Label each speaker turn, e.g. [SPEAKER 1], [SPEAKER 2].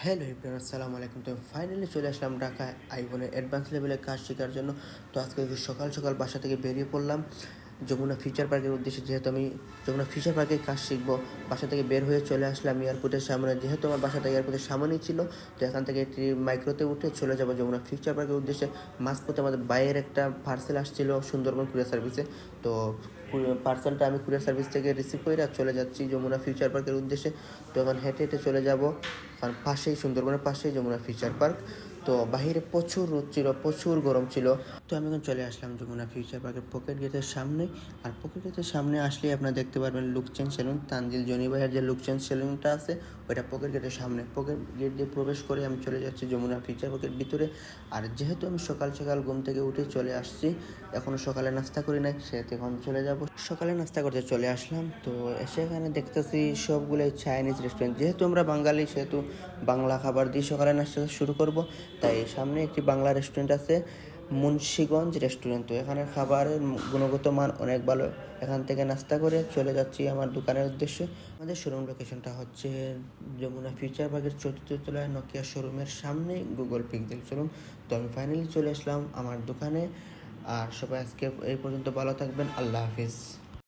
[SPEAKER 1] Hello everyone, আসসালামু আলাইকুম। তো ফাইনালি চলে আসলাম ঢাকায় আইফোনের অ্যাডভান্স লেভেলের কাজ শেখার জন্য। তো আজকে সকাল সকাল বাসা থেকে বেরিয়ে পড়লাম যমুনা ফিউচার পার্কের উদ্দেশ্যে। যেহেতু আমি যমুনা ফিউচার পার্কে কাজ শিখবো, বাসা থেকে বের হয়ে চলে আসলাম এয়ারপোর্টের সামনে। যেহেতু আমার বাসাটা এয়ারপোর্টের সামনেই ছিল, তো এখান থেকে একটি মাইক্রোতে উঠে চলে যাবো যমুনা ফিউচার পার্কের উদ্দেশ্যে। মাঝপথে আমাদের বাইরের একটা পার্সেল আসছিল সুন্দরবন কুরিয়ার সার্ভিসে। তো পার্সেলটা আমি কুরিয়ার সার্ভিস থেকে রিসিভ করে আর চলে যাচ্ছি যমুনা ফিউচার পার্কের উদ্দেশ্যে। তো এখন হেঁটে হেঁটে চলে যাব, কারণ পাশেই সুন্দরবনের পাশেই যমুনা ফিউচার পার্ক। তো বাহিরে প্রচুর রোদ ছিল, প্রচুর গরম ছিল। তো আমি এখন চলে আসলাম যমুনা ফিউচার পার্কের পকেট গেটের সামনে। আর পকেট গেটের সামনে আসলেই আপনারা দেখতে পারবেন লুকচেন সেলুন। তানজিল জনি ভাইয়ের যে লুকচেন সেলুনটা আছে, ওইটা পকেট গেটের সামনে। পকেট গেট দিয়ে প্রবেশ করে আমি চলে যাচ্ছি যমুনা ফিউচার পার্কের ভিতরে। আর যেহেতু আমি সকাল সকাল ঘুম থেকে উঠে চলে আসছি, এখনও সকালে নাস্তা করি নাই, সেহেতু এখন চলে যাব। সকালে নাস্তা করতে চলে আসলাম। তো এসে এখানে দেখতেছি সবগুলোই চাইনিজ রেস্টুরেন্ট। যেহেতু আমরা বাঙালি, সেহেতু বাংলা খাবার দিয়ে সকালে নাস্তা শুরু করব। তাই সামনে একটি বাংলা রেস্টুরেন্ট আছে, মুন্সিগঞ্জ রেস্টুরেন্ট। তো এখানের খাবারের গুণগত মান অনেক ভালো। এখান থেকে নাস্তা করে চলে যাচ্ছি আমার দোকানের উদ্দেশ্যে। আমাদের শোরুম লোকেশনটা হচ্ছে যমুনা ফিউচার পার্কের 4র্থ তলায় নোকিয়া শোরুমের সামনে গুগল পিক্সেল শোরুম। তো আমি ফাইনালি চলে আসলাম আমার দোকানে। আর সবাই আজকে এই পর্যন্ত ভালো থাকবেন। আল্লাহ হাফিজ।